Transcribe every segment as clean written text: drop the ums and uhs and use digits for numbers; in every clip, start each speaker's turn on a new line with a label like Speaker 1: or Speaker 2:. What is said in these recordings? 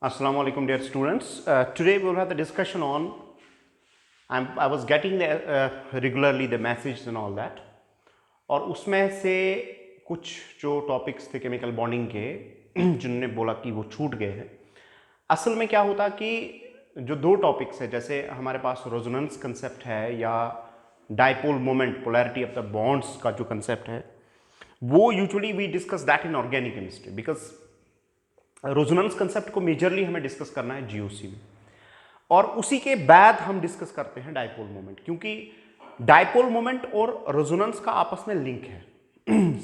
Speaker 1: Assalamu alaikum dear students. Today we will have the discussion on I was getting regularly the messages and all that, और उसमें से कुछ जो topics थे chemical bonding के जिन्होंने बोला कि वो छूट गए हैं। असल में क्या होता कि जो दो टॉपिक्स है, जैसे हमारे पास रेजोनेंस कंसेप्ट है या dipole moment polarity of the bonds का जो कंसेप्ट है, वो usually we discuss that in organic chemistry, because resonance concept को मेजरली हमें डिस्कस करना है जीओसी में, और उसी के बाद हम डिस्कस करते हैं डाइपोल मोमेंट, क्योंकि डाइपोल मोमेंट और रेजोनेंस का आपस में लिंक है।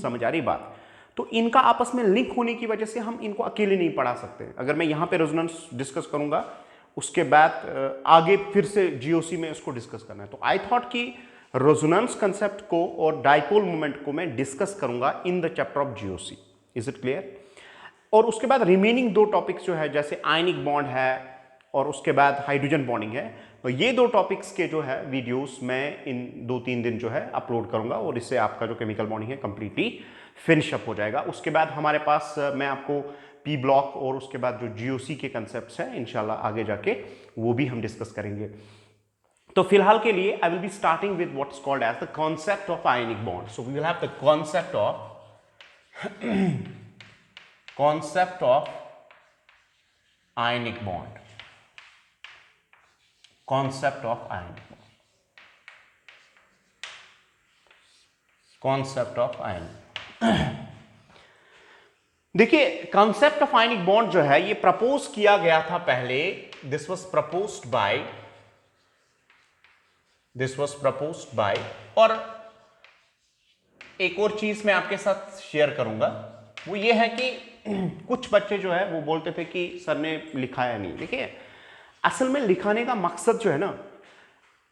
Speaker 1: समझ आ रही बात? तो इनका आपस में लिंक होने की वजह से हम इनको अकेले नहीं पढ़ा सकते। अगर मैं यहां पे रेजोनेंस डिस्कस करूंगा, उसके बाद आगे फिर से जीओसी में इसको डिस्कस करना है, तो आई थॉट कि रेजोनेंस कंसेप्ट को और डाइपोल मोमेंट को मैं डिस्कस करूंगा in the chapter of GOC. Is it clear? और उसके बाद रिमेनिंग दो टॉपिक्स जो है, जैसे आयनिक बॉन्ड है और उसके बाद हाइड्रोजन बॉन्डिंग है, तो ये दो टॉपिक्स के जो है वीडियोस मैं इन 2-3 दिन जो है अपलोड करूंगा, और इससे आपका जो केमिकल बॉन्डिंग है कंप्लीटली फिनिश अप हो जाएगा। उसके बाद हमारे पास मैं आपको पी ब्लॉक और उसके बाद जो जीओसी के कंसेप्ट्स हैं इंशाल्लाह आगे जाके वो भी हम डिस्कस करेंगे। तो फिलहाल के लिए I will be starting with what is called as the concept of ionic bond. So we will have the concept of ionic bond. Concept of ionic bond. Concept of ionic. देखिए, concept of ionic bond जो है ये propose किया गया था पहले। This was proposed bye और एक और चीज मैं आपके साथ शेयर करूंगा, वो ये है कि कुछ बच्चे जो है वो बोलते थे कि सर ने लिखाया नहीं। देखिए, असल में लिखाने का मकसद जो है ना,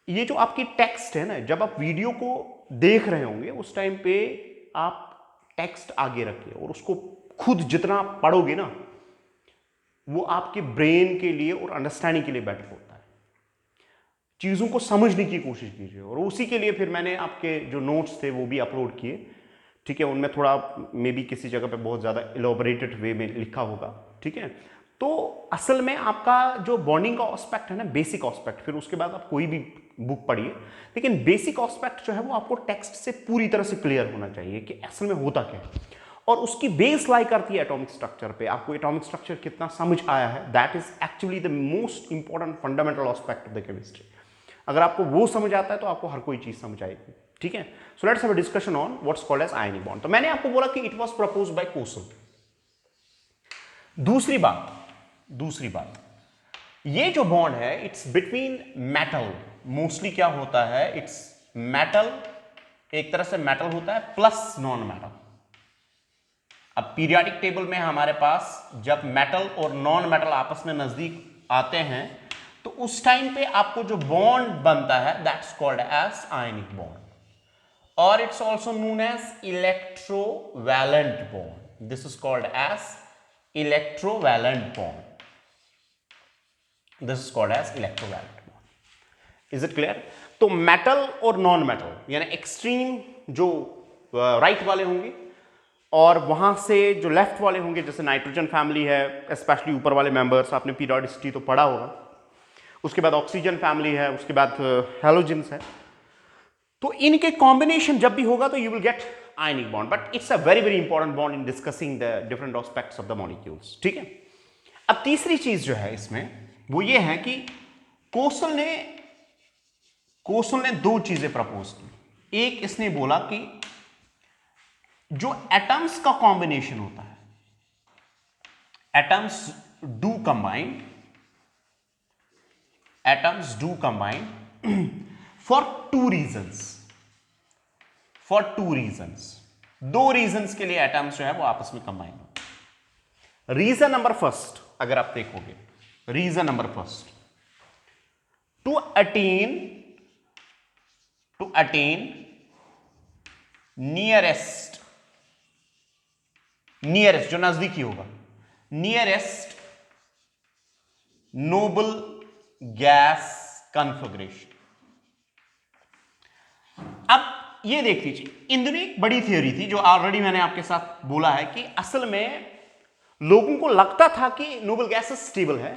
Speaker 1: ये जो आपकी टेक्स्ट है ना, जब आप वीडियो को देख रहे होंगे उस टाइम पे आप टेक्स्ट आगे रखिए और उसको खुद जितना पढ़ोगे ना, वो आपके ब्रेन के लिए और अंडरस्टैंडिंग के लिए बेटर होता है। चीजों को समझने की कोशिश कीजिए, और उसी के लिए फिर मैंने आपके जो नोट्स थे वो भी अपलोड किए। ठीक है, उनमें थोड़ा मे बी किसी जगह पे बहुत ज़्यादा इलॉबरेटेड वे में लिखा होगा। ठीक है, तो असल में आपका जो बॉन्डिंग का ऑस्पेक्ट है ना, बेसिक ऑस्पेक्ट, फिर उसके बाद आप कोई भी बुक पढ़िए, लेकिन बेसिक ऑस्पेक्ट जो है वो आपको टेक्स्ट से पूरी तरह से क्लियर होना चाहिए कि असल में होता क्या है, और उसकी बेस लाई करती है एटॉमिक स्ट्रक्चर पे। आपको एटॉमिक स्ट्रक्चर कितना समझ आया है, that is actually the most important fundamental aspect of the chemistry. अगर आपको वो समझ आता है तो आपको हर कोई चीज समझ आएगी। ठीक है, so let's have a discussion on what's called as ionic bond. तो मैंने आपको बोला कि it was proposed by Kossel. दूसरी बात, ये जो बॉन्ड है इट्स बिटवीन मेटल। मोस्टली क्या होता है, इट्स मेटल, एक तरह से मेटल होता है प्लस नॉन मेटल। अब पीरियोडिक टेबल में हमारे पास जब मेटल और नॉन मेटल आपस में नजदीक आते हैं तो उस टाइम पे आपको जो बॉन्ड बनता है that's called as ionic bond, or it's also known as electrovalent bond. This is called as electrovalent bond. This is called as electrovalent bond. Is it clear? तो मेटल और नॉन मेटल यानी extreme जो right वाले होंगे और वहां से जो लेफ्ट वाले होंगे, जैसे नाइट्रोजन फैमिली है, स्पेशली ऊपर वाले मेंबर्स, आपने पीरियोडिसिटी तो पढ़ा होगा। उसके बाद ऑक्सीजन फैमिली है, उसके बाद हैलोजेंस है। तो इनके कॉम्बिनेशन जब भी होगा तो you will get ionic bond, but it's a very very important bond in discussing the different aspects of the molecules. ठीक है, अब तीसरी चीज जो है इसमें वो ये है कि कोसल ने दो चीजें प्रपोज की। एक, इसने बोला कि जो एटम्स का कॉम्बिनेशन होता है, atoms do combine for two reasons. दो रीजंस के लिए एटम्स जो है वो आपस में कंबाइन होते। रीजन नंबर फर्स्ट, अगर आप देखोगे, reason number first, to attain nearest जो नजदीकी होगा, नियरेस्ट नोबल गैस कॉन्फिगरेशन। अब ये देख लीजिए, इन दोनों एक बड़ी थ्योरी थी जो ऑलरेडी मैंने आपके साथ बोला है कि असल में लोगों को लगता था कि नोबल गैसेस स्टेबल है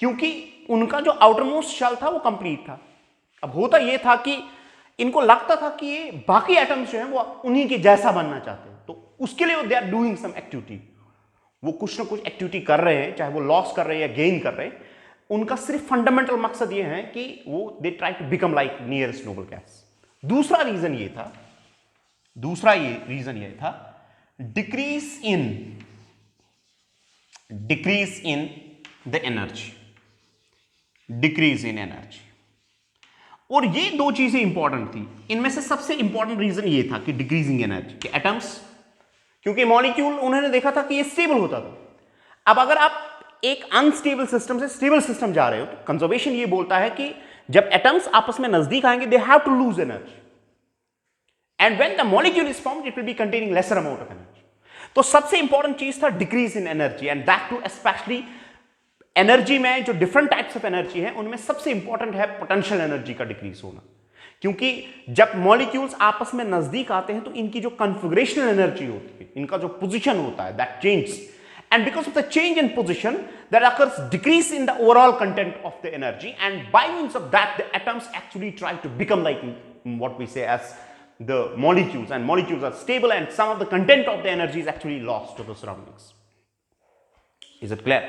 Speaker 1: क्योंकि उनका जो आउटरमोस्ट शेल था वो कंप्लीट था। अब होता यह था कि इनको लगता था कि ये बाकी एटम्स जो हैं वो उन्हीं के जैसा बनना चाहते हैं, तो उसके लिए they are doing some activity, वो कुछ ना कुछ एक्टिविटी कर रहे हैं, चाहे वो लॉस कर रहे हैं या गेन कर रहे हैं। उनका सिर्फ फंडामेंटल मकसद ये है कि वो they try to become like nearest noble gas. दूसरा रीजन ये था डिक्रीज इन द एनर्जी, और ये दो चीजें इंपॉर्टेंट थी। इनमें से सबसे इंपॉर्टेंट रीजन ये था कि डिक्रीजिंग एनर्जी के एटम्स, क्योंकि मॉलिक्यूल उन्होंने देखा था कि ये स्टेबल होता था। अब अगर आप एक अनस्टेबल सिस्टम से स्टेबल सिस्टम जा रहे हो तो कंजर्वेशन ये बोलता है कि जब एटम्स आपस में नजदीक आएंगे they have to lose energy, and when the molecule is formed it will be containing lesser amount of energy. तो सबसे इंपॉर्टेंट चीज था decrease in energy, and that too specially energy में जो डिफरेंट टाइप्स ऑफ एनर्जी है उनमें सबसे important है पोटेंशियल एनर्जी का डिक्रीज होना, क्योंकि जब मॉलिक्यूल्स आपस में नजदीक आते हैं तो इनकी जो कॉन्फ़िगरेशनल एनर्जी होती है, इनका जो पोजीशन होता है that changes, and because of the change in position that occurs decrease in the overall content of the energy, and by means of that the atoms actually try to become like what we say as the molecules, and molecules are stable and some of the content of the energy is actually lost to the surroundings. Is it clear?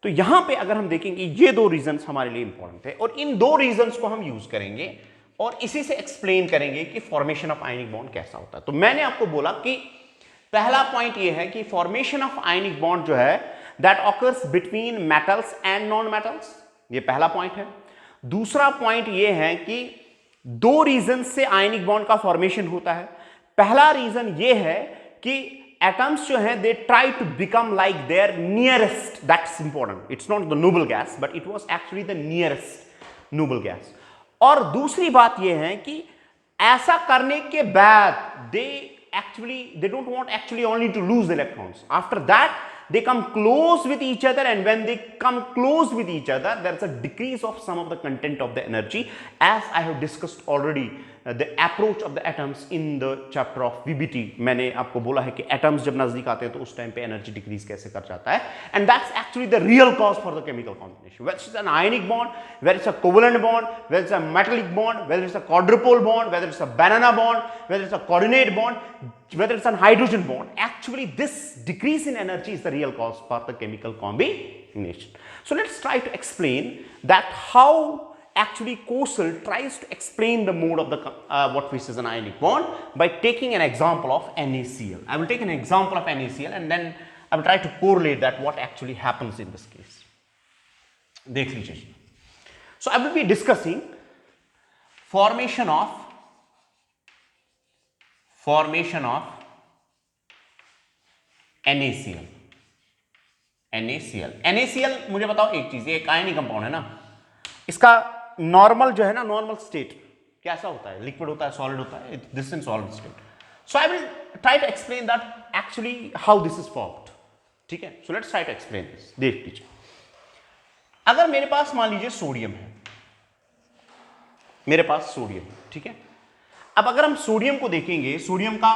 Speaker 1: तो यहां पे अगर हम देखेंगे ये दो reasons हमारे लिए इंपॉर्टेंट है और इन दो रीजंस को हम यूज करेंगे और इसी से एक्सप्लेन करेंगे कि फॉर्मेशन ऑफ आयनिक बॉन्ड कैसा होता है। तो मैंने आपको बोला कि पहला पॉइंट ये है कि फॉर्मेशन ऑफ आयनिक बॉन्ड जो है that occurs between metals and non metals, ये पहला पॉइंट है। दूसरा पॉइंट ये है कि दो रीजन से आयनिक बॉन्ड का फॉर्मेशन होता है। पहला रीजन ये है कि एटम्स जो हैं they try to become like their nearest, that's important, it's not the noble gas but it was actually the nearest noble gas. और दूसरी बात ये है कि ऐसा करने के बाद they don't want actually only to lose the electrons. After that they come close with each other, and when they come close with each other there's a decrease of some of the content of the energy, as I have discussed already the approach of the atoms in the chapter of VBT। मैंने आपको बोला है कि atoms जब नजदीक आते हैं तो उस टाइम पे energy decrease कैसे कर जाता है, and that's actually the real cause for the chemical combination, whether it's an ionic bond, whether it's a covalent bond, whether it's a metallic bond, whether it's a quadrupole bond, whether it's a banana bond, whether it's a coordinate bond, whether it's a hydrogen bond. Actually this decrease in energy is the real cause for the chemical combination. So let's try to explain that how actually Kosel tries to explain the mode of the what we say is an ionic bond by taking an example of NaCl. I will take an example of NaCl and then I will try to correlate that what actually happens in this case. देख लीजिए। So I will be discussing formation of NaCl। NaCl मुझे बताओ एक चीज, ये एक ionic compound है ना, इसका नॉर्मल जो है ना, नॉर्मल स्टेट कैसा होता है, लिक्विड होता है, सॉलिड होता है, this in solid state. So I will try to explain that actually how this is formed, ठीक है। So let's try to explain this. देख लीजिए, अगर मेरे पास मान लीजिए सोडियम है, मेरे पास सोडियम, ठीक है। अब अगर हम सोडियम को देखेंगे, सोडियम का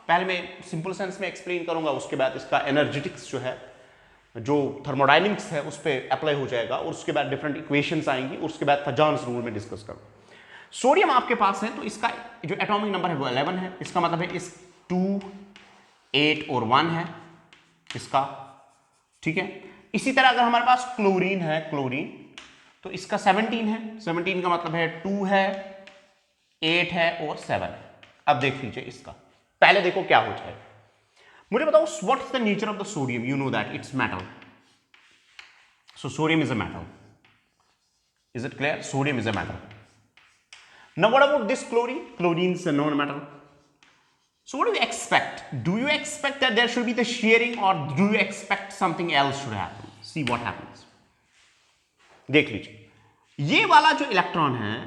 Speaker 1: पहले मैं सिंपल सेंस में एक्सप्लेन करूंगा, उसके बाद इसका एनर्जेटिक्स जो है, जो थर्मोडायनेमिक्स है उस पर अप्लाई हो जाएगा, और उसके बाद डिफरेंट इक्वेशंस आएंगी, उसके बाद फजान्स रूल में डिस्कस करूँ। सोडियम आपके पास है तो इसका जो एटॉमिक नंबर है वो 11 है, इसका मतलब है इस 2, 8 और 1 है इसका, ठीक है। इसी तरह अगर हमारे पास क्लोरीन है, क्लोरीन तो इसका 17 है, 17 का मतलब है 2 है, 8 है और 7 है। अब देख लीजिए इसका, पहले देखो क्या हो जाएगा। मुझे बताओ what is the nature of the sodium, you know that it's metal, so sodium is a metal, is it clear? Sodium is a metal. Now what about this chlorine? Chlorine is a non metal. So what do you expect? Do you expect that there should be the shearing, or do you expect something else should happen? See what happens. देख लीजिए, ये वाला जो electron है,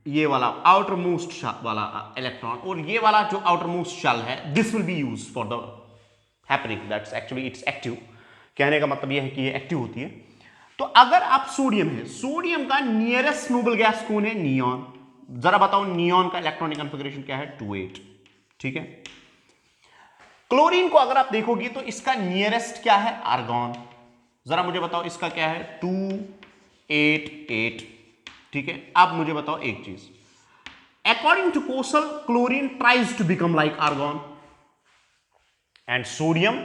Speaker 1: ये वाला outer most वाला electron, और ये वाला जो आउटर मोस्ट शेल है, this will B use for the happening, that's actually it's active. कहने का मतलब ये है कि ये एक्टिव होती है। तो अगर आप सोडियम है, सोडियम का नियरेस्ट नोबल गैस कौन है? नियॉन। जरा बताओ नियॉन का इलेक्ट्रॉनिक कॉन्फ़िगरेशन क्या है? 2, 8, ठीक है। क्लोरीन को अगर आप देखोगे तो इसका नियरेस्ट क्या है, आर्गॉन। जरा मुझे बताओ इसका क्या है, 288। ठीक है, अब मुझे बताओ एक चीज, according to Kossel chlorine tries to become like argon and sodium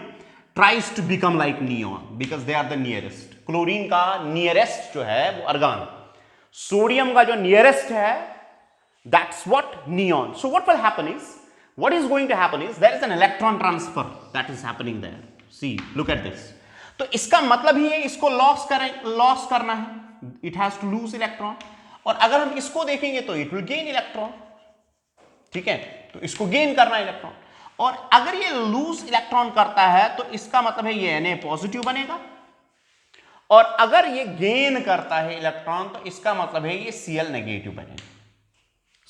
Speaker 1: tries to become like neon because they are the nearest. Chlorine का नियरेस्ट जो है वो आर्गॉन, सोडियम का जो नियरेस्ट है that's what, neon. So what will happen is, what is going to happen is there is an electron transfer that is happening there. See, look at this. तो इसका मतलब ही है इसको लॉस करना है, it has to lose electron। और अगर हम इसको देखेंगे तो it will gain electron। ठीक है, तो इसको गेन करना है इलेक्ट्रॉन, और अगर ये लूज इलेक्ट्रॉन करता है तो इसका मतलब है ये Na पॉजिटिव बनेगा, और अगर ये गेन करता है इलेक्ट्रॉन तो इसका मतलब है ये Cl नेगेटिव बनेगा।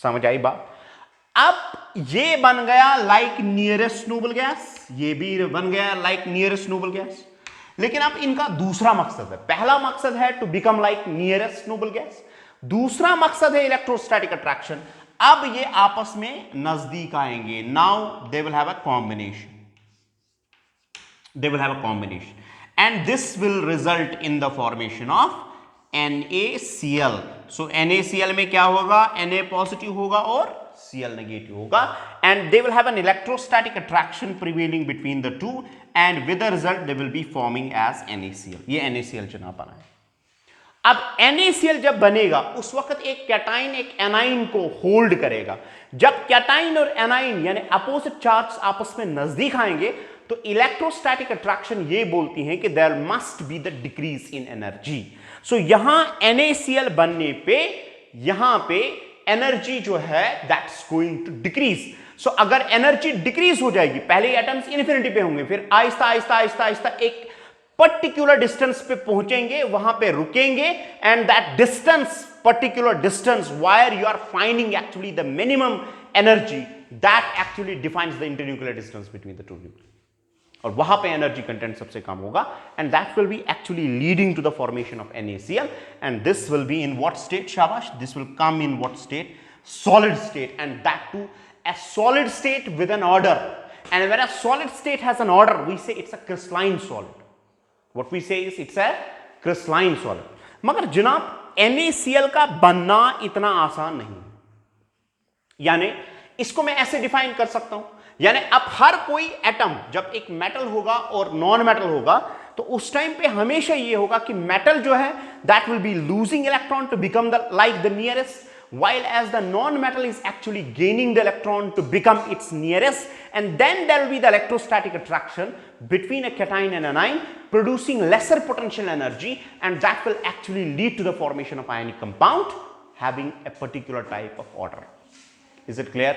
Speaker 1: समझ आई बात? अब ये बन गया लाइक नियरेस्ट नोबल गैस, ये भी बन गया लाइक नियरेस्ट नोबल गैस, लेकिन अब इनका दूसरा मकसद है। पहला मकसद है to become like nearest noble gas, दूसरा मकसद है इलेक्ट्रोस्टैटिक अट्रैक्शन। अब ये आपस में नजदीक आएंगे, now they will have a combination, they will have a combination and this will result in the formation of NaCl। So NaCl में क्या होगा, Na पॉजिटिव होगा और Cl नेगेटिव होगा, and they will have an electrostatic attraction prevailing between the two, and with the result they will be forming as NaCl। ये NaCl चुनाव बना है। अब NaCl जब बनेगा उस वक्त एक कैटाइन एक एनाइन को होल्ड करेगा। जब कैटाइन और एनाइन यानी अपोजिट चार्ज आपस में नजदीक आएंगे तो इलेक्ट्रोस्टैटिक अट्रैक्शन ये बोलती है कि there must be the decrease in energy. So यहां NaCl बनने पे यहां पे एनर्जी जो है that's going to decrease. So अगर एनर्जी डिक्रीज हो जाएगी, पहले एटम्स इन्फिनिटी पे होंगे, फिर आहिस्ता आहिस्ता आहिस्ता आहिस्ता एक पर्टिकुलर डिस्टेंस पे पहुंचेंगे, वहां पे रुकेंगे, and that distance, particular distance where you are finding actually the minimum energy, that actually defines the internuclear distance between the two nuclear, और वहां पे एनर्जी कंटेंट सबसे कम होगा, and that will be actually leading to the formation of NaCl, and this will be in what state, शाबाश, this will come in what state, solid state, and that too a solid state with an order, and when a solid state has an order we say it's a crystalline solid, what we say is it's a crystalline solid। मगर जनाब NaCl का बनना इतना आसान नहीं, यानी इसको मैं ऐसे डिफाइन कर सकता हूं, यानी अब हर कोई एटम जब एक मेटल होगा और नॉन मेटल होगा तो उस टाइम पे हमेशा ये होगा कि मेटल जो है that will be losing electron to become the like the nearest, while as the non-metal is actually gaining the electron to become its nearest, and then there will be the electrostatic attraction between a cation and anion producing lesser potential energy, and that will actually lead to the formation of ionic compound having a particular type of order। Is it clear?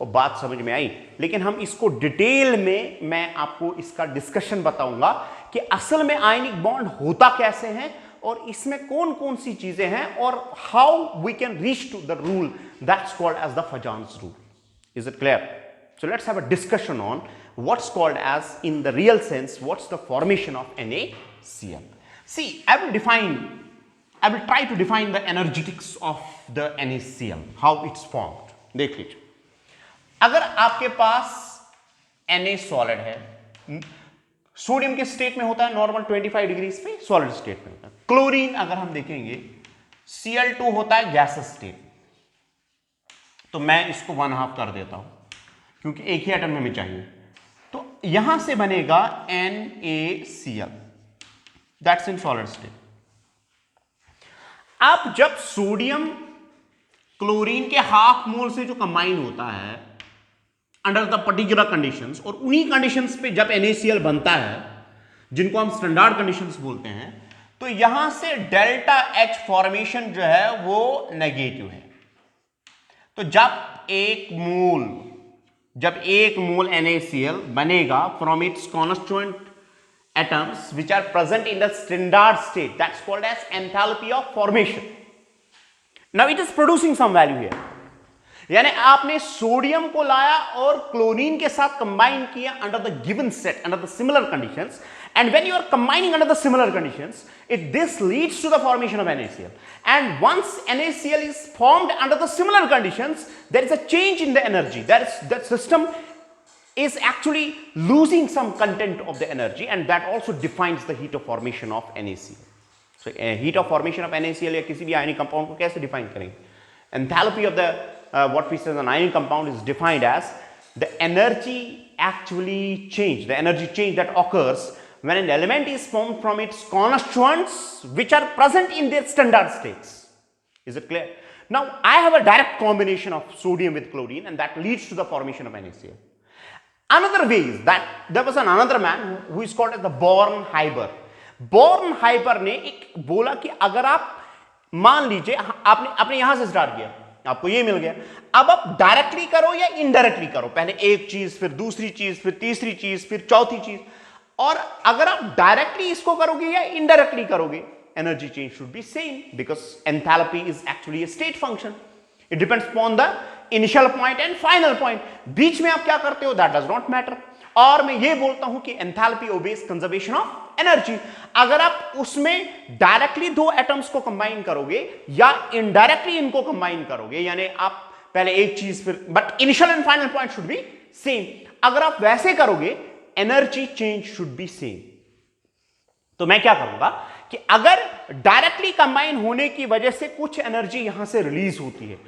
Speaker 1: और बात समझ में आई, लेकिन हम इसको detail में मैं आपको इसका डिस्कशन बताऊंगा कि असल में आयनिक बॉन्ड होता कैसे है और इसमें कौन कौन सी चीजें हैं और how we can reach to the rule that's called as the Fajans rule. Is it clear? So let's have a discussion on what's called as in the real sense what's the formation of NaCl। See I will try to define the energetics of the NaCl, how it's formed। देख लीजिए, अगर आपके पास Na solid है, sodium के state में होता है normal 25 degrees पे, सॉलिड स्टेट में होता है। क्लोरीन अगर हम देखेंगे Cl2 होता है गैसेस स्टेट, तो मैं इसको 1/2 कर देता हूं क्योंकि एक ही एटम में हमें चाहिए, तो यहां से बनेगा NaCl, that's in solid state. अब जब सोडियम क्लोरीन के हाफ मोल से जो कंबाइन होता है अंडर द पर्टिकुलर कंडीशंस, और उन्हीं कंडीशंस पे जब NaCl बनता है जिनको हम स्टैंडर्ड कंडीशंस बोलते हैं, तो यहां से डेल्टा H फॉर्मेशन जो है वो नेगेटिव है। तो जब एक मोल NaCl बनेगा from its constituent atoms which are present in the standard state, that's called as enthalpy of formation। now it is producing some value here, यानी आपने सोडियम को लाया और क्लोरीन के साथ कंबाइन किया under the given set, under the similar conditions, and when you are combining under the similar conditions, this leads to the formation of NaCl, and once NaCl is formed under the similar conditions, there is a change in the energy, that system is actually losing some content of the energy, and that also defines the heat of formation of NaCl. So heat of formation of NaCl या किसी भी ionic compound को कैसे define करेंगे? Enthalpy of the what we say an ionic compound is defined as the energy actually change, the energy change that occurs when an element is formed from its constituents which are present in their standard states. Is it clear? Now I have a direct combination of sodium with chlorine, and that leads to the formation of NaCl. Another way is that there was another man who is called as the Born-Haber. Born-Haber ने एक बोला कि अगर आप मान लीजिए आपने यहां से स्टार्ट किया, आपको ये मिल गया, अब आप डायरेक्टली करो या इनडायरेक्टली करो, पहले एक चीज, फिर दूसरी चीज, फिर तीसरी चीज, फिर चौथी चीज, और अगर आप डायरेक्टली इसको करोगे या इनडायरेक्टली करोगे, energy change should be same because enthalpy is actually a state function. It depends upon the initial point and final point. बीच में आप क्या करते हो, that does not matter. और मैं ये बोलता हूं कि enthalpy obeys conservation of energy. अगर आप उसमें डायरेक्टली दो एटम्स को कंबाइन करोगे या इनडायरेक्टली इनको कंबाइन करोगे, यानी आप पहले एक चीज फिर, but initial and final point should be same. अगर आप वैसे करोगे, energy change should be same. तो मैं क्या करूंगा कि अगर डायरेक्टली कंबाइन होने की वजह से कुछ एनर्जी यहां से रिलीज होती है,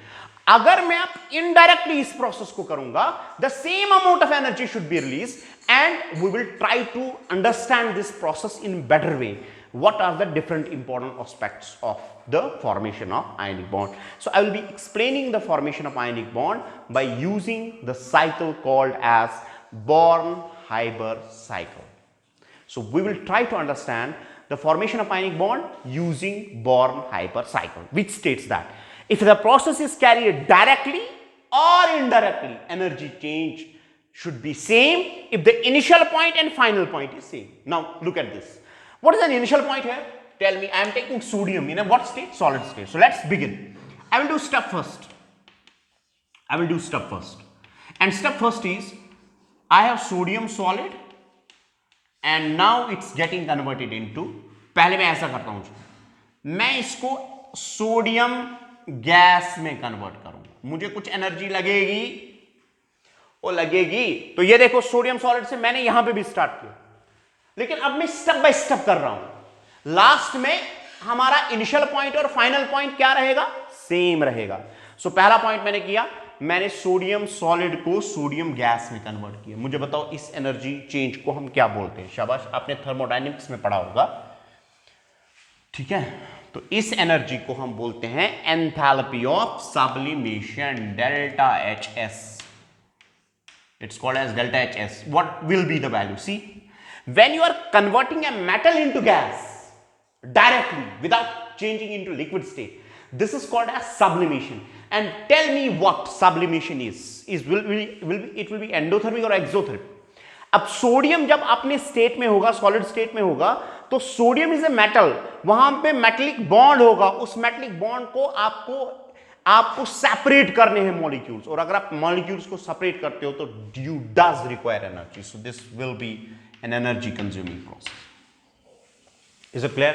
Speaker 1: अगर मैं आप इनडायरेक्टली इस प्रोसेस को करूंगा, the same amount of energy should be release, and we will try to understand this process in better way. What are the different important aspects of the formation of ionic bond? So I will be explaining the formation of ionic bond by using the cycle called as Born-Haber cycle. So we will try to understand the formation of ionic bond using Born-Haber cycle, which states that if the process is carried directly or indirectly, energy change should be same if the initial point and final point is same. Now look at this. What is an initial point here? Tell me. I am taking sodium in a what state? Solid state. So let's begin. I will do step first. And step first is I have sodium solid and now it's getting converted into, पहले मैं ऐसा करता हूं, मैं इसको sodium gas में convert करूंगा. मुझे कुछ एनर्जी लगेगी, वो लगेगी. तो ये देखो सोडियम सॉलिड से मैंने यहां पे भी स्टार्ट किया, लेकिन अब मैं स्टेप बाय स्टेप कर रहा हूं. लास्ट में हमारा इनिशियल पॉइंट और फाइनल पॉइंट क्या रहेगा? सेम रहेगा. सो पहला पॉइंट मैंने किया, मैंने सोडियम सॉलिड को सोडियम गैस में कन्वर्ट किया. मुझे बताओ इस एनर्जी चेंज को हम क्या बोलते हैं? शाबाश, आपने थर्मोडायनेमिक्स में पढ़ा होगा, ठीक है. तो इस एनर्जी को हम बोलते हैं enthalpy of sublimation, delta H S. It's called as delta H S. What will be the value? See, when you are converting a metal into gas directly without changing into liquid state, this is called as sublimation. And tell me what sublimation is it will be endothermic or exothermic? अब sodium जब अपने state में होगा, solid state में होगा, तो sodium is a metal, वहां पे मेटलिक बॉन्ड होगा. उस मेटलिक बॉन्ड को आपको सेपरेट करने हैं मॉलिक्यूल्स, और अगर आप मॉलिक्यूल्स को सेपरेट करते हो तो you does require energy. So this will B an energy consuming process. Is it clear?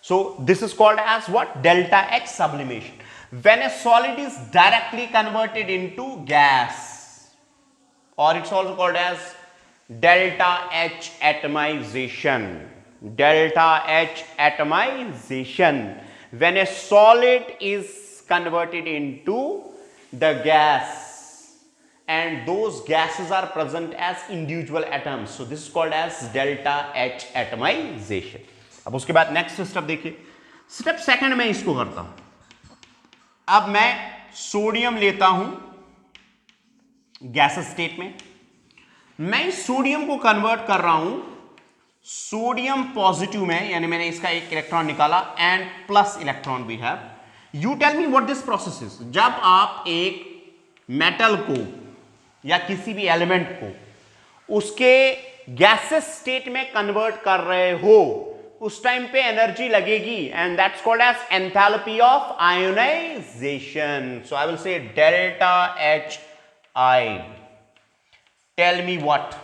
Speaker 1: So this is called as what? Delta H sublimation. When a solid is directly converted into gas, or it's also called as delta H atomization. Delta H atomization. When a solid is converted into the gas, and those gases are present as individual atoms, so this is called as delta H atomization. अब उसके बाद next step देखिए. Step second में इसको करता हूं. अब मैं सोडियम लेता हूं गैस स्टेट में, मैं इस सोडियम को कन्वर्ट कर रहा हूं सोडियम पॉजिटिव में, यानी मैंने इसका एक इलेक्ट्रॉन निकाला and plus electron we have. You tell me what this process is. जब आप एक मेटल को या किसी भी एलिमेंट को उसके गैसेस स्टेट में कन्वर्ट कर रहे हो, उस टाइम पे एनर्जी लगेगी, and that's called as enthalpy of ionization. So I will say delta H I. Tell me what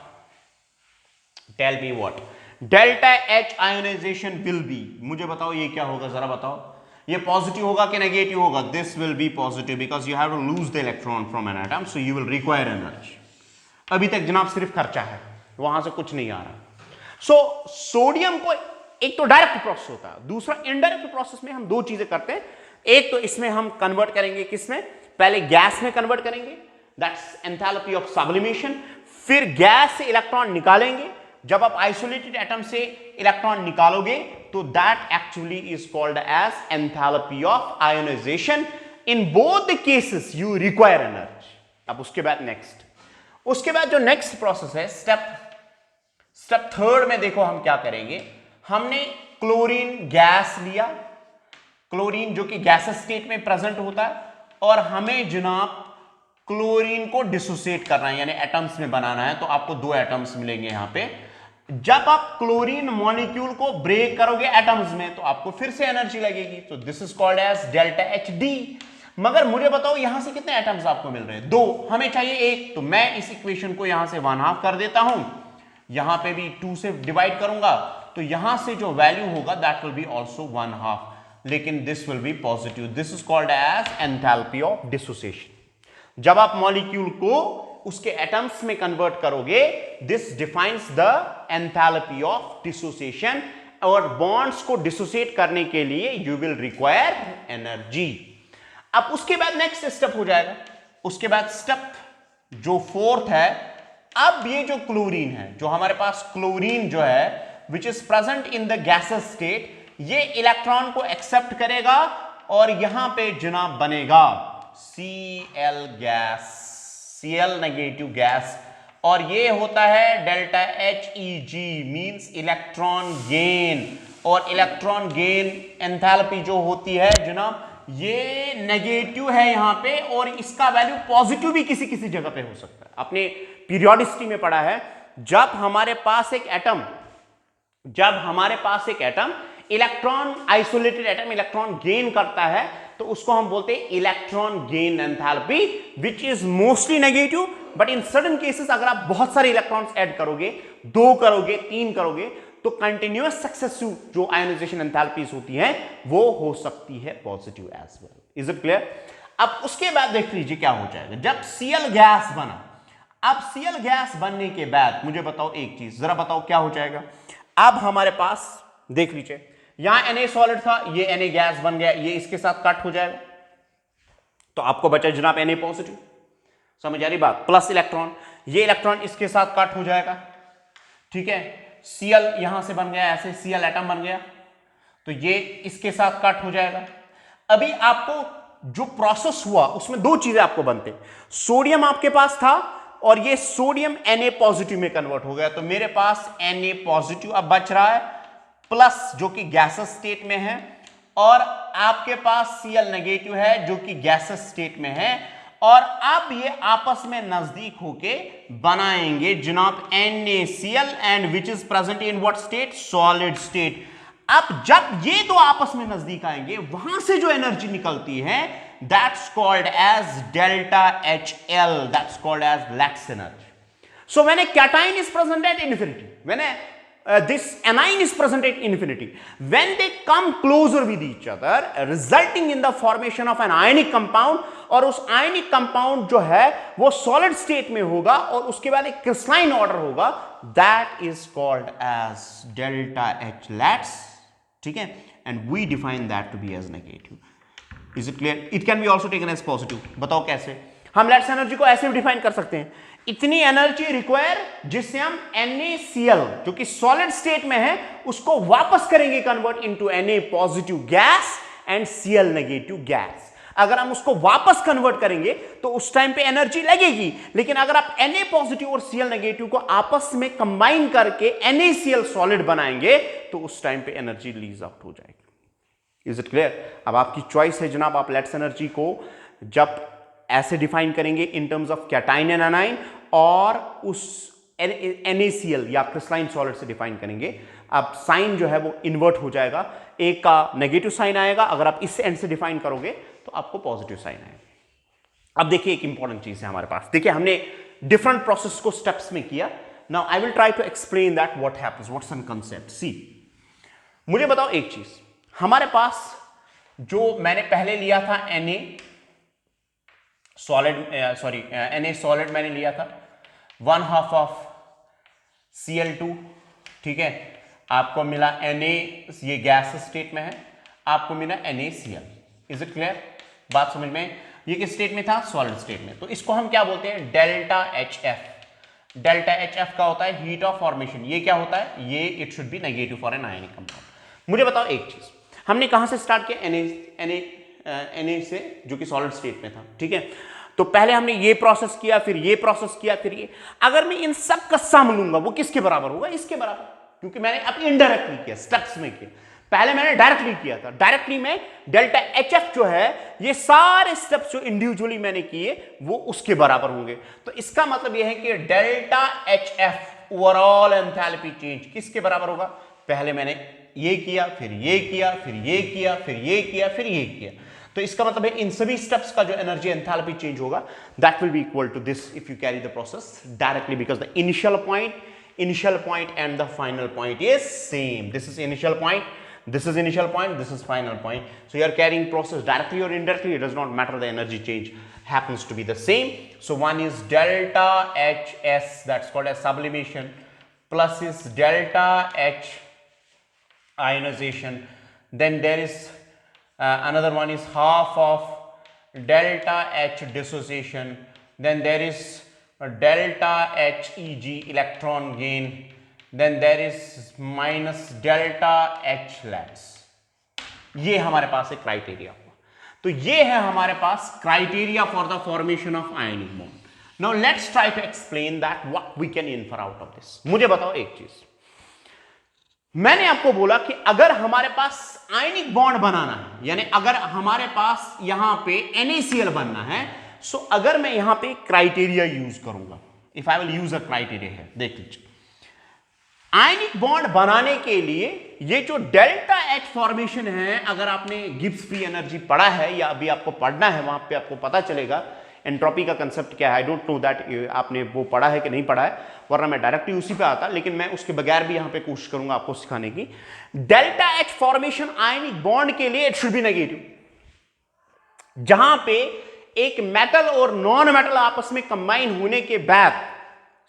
Speaker 1: delta H ionization will be. मुझे बताओ ये क्या होगा, जरा बताओ. ये पॉजिटिव होगा कि नेगेटिव होगा? This will be positive because you have to lose the electron from an atom, so you will require energy. अभी तक जनाब सिर्फ खर्चा है, वहां से कुछ नहीं आ रहा। सो सोडियम को एक तो डायरेक्ट प्रोसेस होता है, दूसरा इनडायरेक्ट प्रोसेस में हम दो चीजें करते हैं। एक तो इसमें हम कन्वर्ट करेंगे, किसमें, पहले गैस में कन्वर्ट करेंगे, दैट्स एंथैल्पी ऑफ सब्लिमेशन। फिर गैस से इलेक्ट्रॉन निकालेंगे। जब आप आइसोलेटेड एटम से इलेक्ट्रॉन निकालोगे तो that actually is called as enthalpy of ionization. In both the cases you require energy. अब उसके बाद नेक्स्ट, उसके बाद जो नेक्स्ट प्रोसेस है स्टेप थर्ड में देखो हम क्या करेंगे। हमने क्लोरीन गैस लिया, क्लोरीन जो कि गैसेस स्टेट में प्रेजेंट होता है, और हमें जनाब क्लोरीन को डिसोसिएट करना है, यानी एटम्स में बनाना है। तो आपको दो एटम्स मिलेंगे यहां पे। जब आप क्लोरीन मॉलिक्यूल को ब्रेक करोगे एटम्स में तो आपको फिर से एनर्जी लगेगी, तो this is called as delta H D. मगर मुझे बताओ यहां से कितने एटम्स आपको मिल रहे हैं? दो, हमें चाहिए एक। तो मैं इस इक्वेशन को यहां से 1/2 कर देता हूं, यहां पे भी 2 से डिवाइड करूंगा, तो यहां से जो वैल्यू होगा दैट विल बी आल्सो 1/2, लेकिन this will be positive. This is called as enthalpy of dissociation. जब आप मॉलिक्यूल को उसके एटम्स में कन्वर्ट करोगे, this defines the enthalpy of dissociation. और बॉन्ड्स को डिसोसिएट करने के लिए यू विल रिक्वायर एनर्जी। अब उसके बाद नेक्स्ट स्टेप हो जाएगा, उसके बाद स्टेप जो फोर्थ है। अब ये जो क्लोरीन है, जो हमारे पास क्लोरीन जो है which is present in the gases state, ये इलेक्ट्रॉन को एक्सेप्ट करेगा और यहां पे जनाब बनेगा Cl gas, Cl negative gas, और ये होता है delta Heg, means electron gain. और इलेक्ट्रॉन गेन एंथैल्पी जो होती है जनाब, ये नेगेटिव है यहां पे, और इसका वैल्यू पॉजिटिव भी किसी किसी जगह पे हो सकता है। आपने पीरियोडिसिटी में पढ़ा है, जब हमारे पास एक atom electron, isolated atom electron gain करता है, तो उसको हम बोलते हैं electron gain enthalpy, which is mostly negative. But in certain cases अगर आप बहुत सारे इलेक्ट्रॉन्स ऐड करोगे, 2 करोगे, 3 करोगे, तो कंटिन्यूअस सक्सेसिव जो आयोनाइजेशन एंथैल्पीज होती हैं वो हो सकती है positive as well. Is it clear? अब उसके बाद देख लीजिए क्या हो जाएगा जब Cl गैस बना। अब Cl गैस बनने के बाद मुझे बताओ एक चीज, जरा बताओ क्या हो जाएगा। अब हमारे पास देख लीजिए, यहां Na सॉलिड था, ये Na गैस बन गया, ये इसके साथ कट हो जाएगा, तो आपको बचा जनाब Na पॉजिटिव। समझ आ रही बात? प्लस इलेक्ट्रॉन, ये इलेक्ट्रॉन इसके साथ कट हो जाएगा, ठीक है। Cl यहां से बन गया, ऐसे Cl एटम बन गया, तो ये इसके साथ कट हो जाएगा। अभी आपको जो प्रोसेस हुआ उसमें दो चीजें आपको बनते, सोडियम आपके पास था और ये सोडियम Na पॉजिटिव में कन्वर्ट हो गया, तो मेरे पास Na पॉजिटिव अब बच रहा है, प्लस जो कि गैसेस स्टेट में है, और आपके पास Cl नेगेटिव है जो कि गैसेस स्टेट में है। और अब ये आपस में नजदीक होके बनाएंगे जनाब NaCl, and which is present in what state? Solid state. अब जब ये दो आपस में नजदीक आएंगे, वहां से जो एनर्जी निकलती है that's called as delta HL, that's called as lattice energy. So when a cation is present at infinity, when this anion is present at infinity, when they come closer with each other, resulting in the formation of an ionic compound, और उस ionic compound जो है वो solid state में होगा और उसके बाद एक crystalline order होगा, that is called as delta H lats, ठीक है, and we define that to be as negative. Is it clear? It can be also taken as positive. बताओ कैसे? हम लैट्स एनर्जी को ऐसे भी डिफाइन कर सकते हैं, इतनी एनर्जी रिक्वायर जिससे हम NaCl जो कि सॉलिड स्टेट में है उसको वापस करेंगे convert into Na positive gas and Cl negative gas. अगर हम उसको वापस कन्वर्ट करेंगे तो उस टाइम पे एनर्जी लगेगी, लेकिन अगर आप Na पॉजिटिव और Cl नेगेटिव को आपस में कंबाइन करके NaCl सॉलिड बनाएंगे तो उस टाइम पे एनर्जी रिलीज आउट हो जाएगी। Is it clear? अब आपकी चॉइस है जनाब, आप लैट्स एनर्जी को जब ऐसे डिफाइन करेंगे in terms of cation and A9, और उस NaCl या क्रिस्टलाइन सॉलिड से डिफाइन करेंगे। अब साइन जो है वो इन्वर्ट हो जाएगा, एक का नेगेटिव साइन आएगा, अगर आप इस एंड से डिफाइन करोगे तो आपको पॉजिटिव साइन आएगा। अब देखिए एक इंपॉर्टेंट चीज है हमारे पास, देखिए हमने डिफरेंट प्रोसेस को स्टेप्स में किया। Now I will try to explain that what happens, what's an concept. See, मुझे बताओ एक चीज, हमारे पास जो मैंने पहले लिया था Na सॉलिड मैंने लिया था, 1/2 ऑफ Cl2, ठीक है, आपको मिला Na, ये गैस स्टेट में है, आपको मिला NaCl। Is it clear? बात समझ में? ये किस स्टेट में था? सॉलिड स्टेट में। तो इसको हम क्या बोलते हैं? Delta HF। डेल्टा HF का होता है हीट ऑफ फॉर्मेशन। ये क्या होता है? ये it should be negative for an ionic compound. मुझे बताओ एक चीज, हमने कहां से स्टार्ट किया? Na से, जो कि सॉलिड स्टेट में था, ठीक है। तो पहले हमने ये प्रोसेस किया, फिर ये प्रोसेस किया, फिर ये। अगर मैं इन सब का सम लूंगा, वो किसके बराबर होगा? इसके बराबर, क्योंकि मैंने अब इनडायरेक्टली किया, स्टेप्स में किया। पहले मैंने डायरेक्टली किया था। डायरेक्टली में डेल्टा HF जो है, ये सारे स्टेप्स जो इंडिविजुअली मैंने किए वो उसके बराबर होंगे। तो इसका मतलब ये है कि delta HF overall enthalpy change किसके बराबर होगा? पहले मैंने ये किया, फिर ये किया, फिर ये किया, फिर ये किया, फिर ये किया। तो इसका मतलब है इन सभी स्टेप्स का जो एनर्जी एंथैल्पी चेंज होगा, that will be equal to this if you carry the process directly, because the initial point and the final point is same. This is initial point, this is initial point, this is final point. So you are carrying process directly or indirectly, it does not matter, the energy change happens to be the same. So one is delta HS, that's called as sublimation, plus is delta H ionization. Then there is another one is half of delta H dissociation. Then there is delta HEG electron gain. Then there is minus delta H lats. ये हमारे पास एक criteria हुआ। तो ये है हमारे पास criteria for the formation of ionic bond. Now let's try to explain that what we can infer out of this. मुझे बताओ एक चीज, मैंने आपको बोला कि अगर हमारे पास आयनिक बॉन्ड बनाना है, यानी अगर हमारे पास यहां पे NaCl बनना है, सो अगर मैं यहां पे क्राइटेरिया यूज करूंगा, if I will use a criteria है, देख लीजिए, आयनिक बॉन्ड बनाने के लिए ये जो डेल्टा H फॉर्मेशन है, अगर आपने गिब्स फ्री एनर्जी पढ़ा है या अभी आपको पढ़ना है, वहां पे आपको पता चलेगा एंट्रोपी का कंसेप्ट क्या है। आई डोंट नो दैट आपने वो पढ़ा है कि नहीं पढ़ा है, वरना मैं डायरेक्टली उसी पे आता, लेकिन मैं उसके बगैर भी यहां पे कोशिश करूंगा आपको सिखाने की। डेल्टा H फॉर्मेशन आयनिक बॉन्ड के लिए इट शुड बी नेगेटिव। जहां पे एक मेटल और नॉन मेटल आपस में कंबाइन होने के बाद,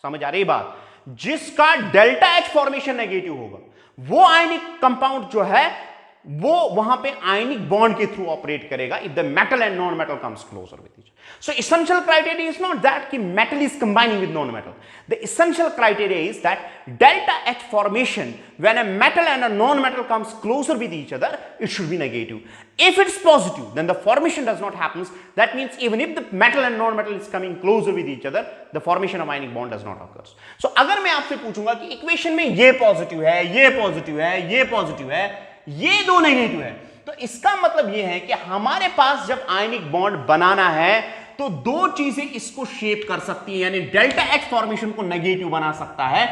Speaker 1: समझ आ रही बात, जिसका डेल्टा H फॉर्मेशन नेगेटिव होगा, वो आयनिक कंपाउंड जो है वो वहां पे आयनिक बॉन्ड के थ्रू ऑपरेट करेगा if the metal and non metal comes closer with each other. So essential criteria is not that कि metal is combining with non-metal. The essential criteria is that delta H formation when a metal and a non-metal comes closer with each other, it should be negative. If it's positive, then the formation does not happen. That means even if the metal and non-metal is coming closer with each other, the formation of ionic bond does not occur. So अगर मैं आपसे पूछूंगा कि equation में ये positive है, ये positive है, ये पॉजिटिव है, ये दो नेगेटिव है, तो इसका मतलब ये है कि हमारे पास जब आयनिक बॉन्ड बनाना है तो दो चीजें इसको शेप कर सकती है, यानी डेल्टा H फॉर्मेशन को नेगेटिव बना सकता है,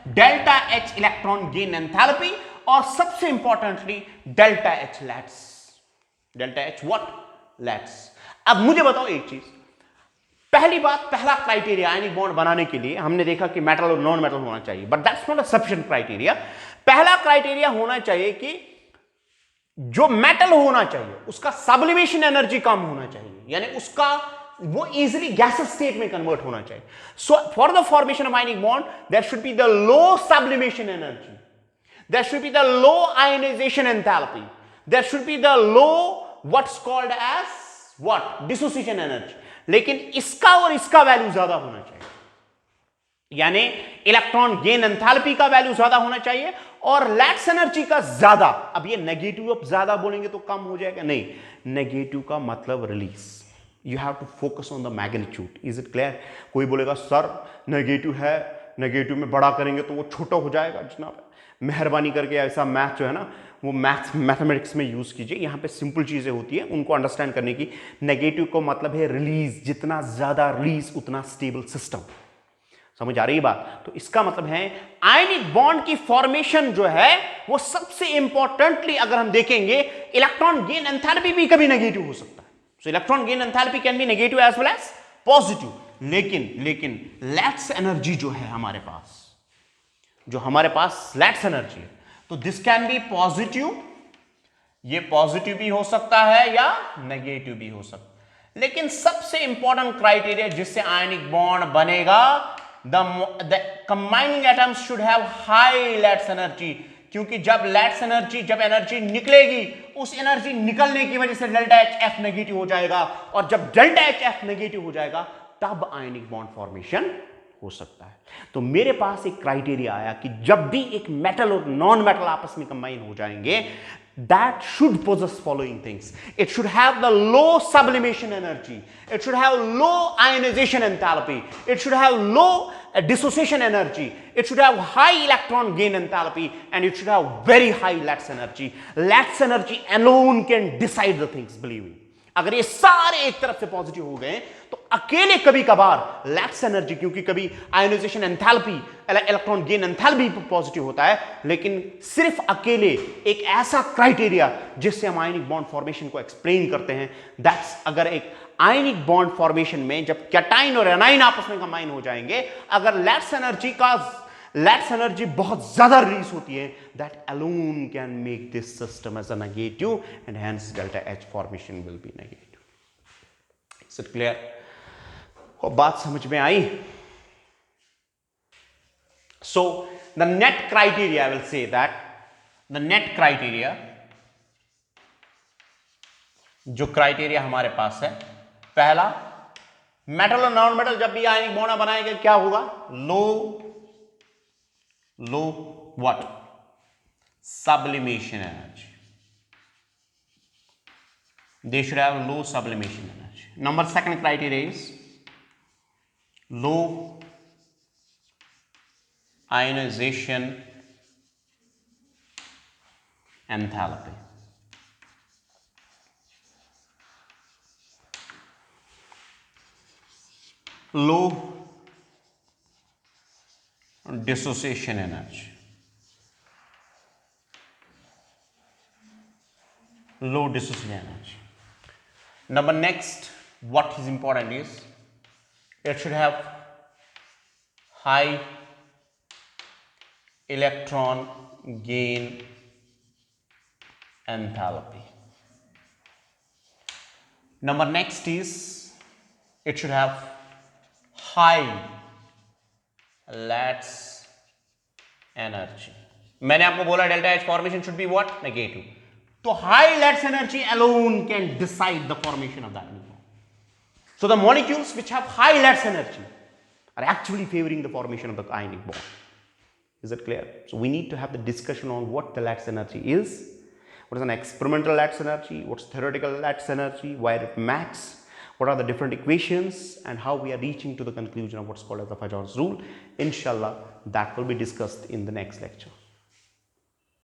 Speaker 1: delta H electron gain enthalpy, और सबसे importantly delta H lattice. Delta H what? Lattice. अब मुझे बताओ एक चीज, पहली बात, पहला क्राइटेरिया आयनिक बॉन्ड बनाने के लिए हमने देखा कि मेटल और नॉन मेटल होना चाहिए, but that's not a sufficient criteria. पहला क्राइटेरिया होना चाहिए कि जो मेटल होना चाहिए उसका सब्लिमेशन एनर्जी कम होना चाहिए, यानी उसका वो इजीली गैसेस स्टेट में कन्वर्ट होना चाहिए। So for the formation of ionic bond there should be the low sublimation energy, there should be the low ionization enthalpy, there should be the low what's called as what? Dissociation energy. लेकिन इसका और इसका value ज्यादा होना चाहिए, यानी electron gain enthalpy का value ज्यादा होना चाहिए और लैट्स एनर्जी का ज्यादा। अब ये नेगेटिव अब ज्यादा बोलेंगे तो कम हो जाएगा, नहीं, नेगेटिव का मतलब release. You have to focus on the magnitude. Is it clear? कोई बोलेगा सर नेगेटिव है, नेगेटिव में बड़ा करेंगे तो वो छोटा हो जाएगा। जनाब मेहरबानी करके ऐसा मैथ जो है ना, वो मैथमेटिक्स में यूज कीजिए, यहाँ पे सिंपल चीजें होती है उनको अंडरस्टैंड करने की। नेगेटिव का मतलब है रिलीज, जितना ज्यादा रिलीज उतना स्टेबल सिस्टम। समझ आ रही बात? तो इसका मतलब है आयनिक बॉन्ड की फॉर्मेशन जो है वो सबसे इंपॉर्टेंटली अगर हम देखेंगे, इलेक्ट्रॉन गेन एंथैल्पी भी कभी नेगेटिव हो सकता है। So electron gain enthalpy can be negative as well as positive. लेकिन लैट्स एनर्जी जो है हमारे पास, जो हमारे पास लैट्स एनर्जी है, तो दिस कैन बी पॉजिटिव, ये पॉजिटिव भी हो सकता है या नेगेटिव भी हो सकता है। लेकिन सबसे इंपॉर्टेंट क्राइटेरिया जिससे आयनिक बॉन्ड बनेगा the combining atoms should have high Lats energy, क्योंकि जब Lats energy, जब एनर्जी निकलेगी, उस एनर्जी निकलने की वजह से डेल्टा एच एफ नेगेटिव हो जाएगा, और जब डेल्टा एच एफ नेगेटिव हो जाएगा तब आयनिक बॉन्ड फॉर्मेशन हो सकता है। तो मेरे पास एक क्राइटेरिया आया कि जब भी एक मेटल और नॉन मेटल आपस में कंबाइन हो जाएंगे, that should possess following things. It should have the low sublimation energy, it should have low ionization enthalpy, it should have low dissociation energy, it should have high electron gain enthalpy, and it should have very high Lats energy. Lats energy alone can decide the things, believe me. अगर ये सारे एक तरफ से positive हो गए तो अकेले कभी कभार लैट्स एनर्जी, क्योंकि कभी ionisation enthalpy, electron gain enthalpy positive होता है, लेकिन सिर्फ अकेले एक ऐसा क्राइटेरिया जिससे हम आयनिक बॉन्ड फॉर्मेशन को एक्सप्लेन करते हैं, दैट्स अगर एक आयनिक बॉन्ड फॉर्मेशन में जब कैटाइन और एनाइन आपस में कंबाइन हो जाएंगे, अगर लैट्स एनर्जी बहुत ज्यादा रिलीज होती है, that alone can make this system as a negative, and hence delta H formation will be negative. Is it clear? बात समझ में आई? So the net criteria, I will say that the net criteria, जो criteria हमारे पास है, पहला, metal और नॉन मेटल जब भी आयनिक बॉन्ड बनाएंगे क्या होगा? low what? Sublimation energy. They should have low sublimation energy. Number second criteria is low ionization enthalpy. Low dissociation energy. Low dissociation energy. Number next, what is important is it should have high electron gain enthalpy. Number next is it should have high Lats energy. मैंने आपको बोला delta H formation should be what? Negative. तो high Lats energy alone can decide the formation of that ionic bond. So the molecules which have high Lats energy are actually favoring the formation of the ionic bond. Is it clear? So we need to have the discussion on what the Lats energy is, what is an experimental Lats energy, what's theoretical Lats energy, why it matters, what are the different equations, and how we are reaching to the conclusion of what's called as the Fajon's rule. Inshallah, that will be discussed in the next lecture.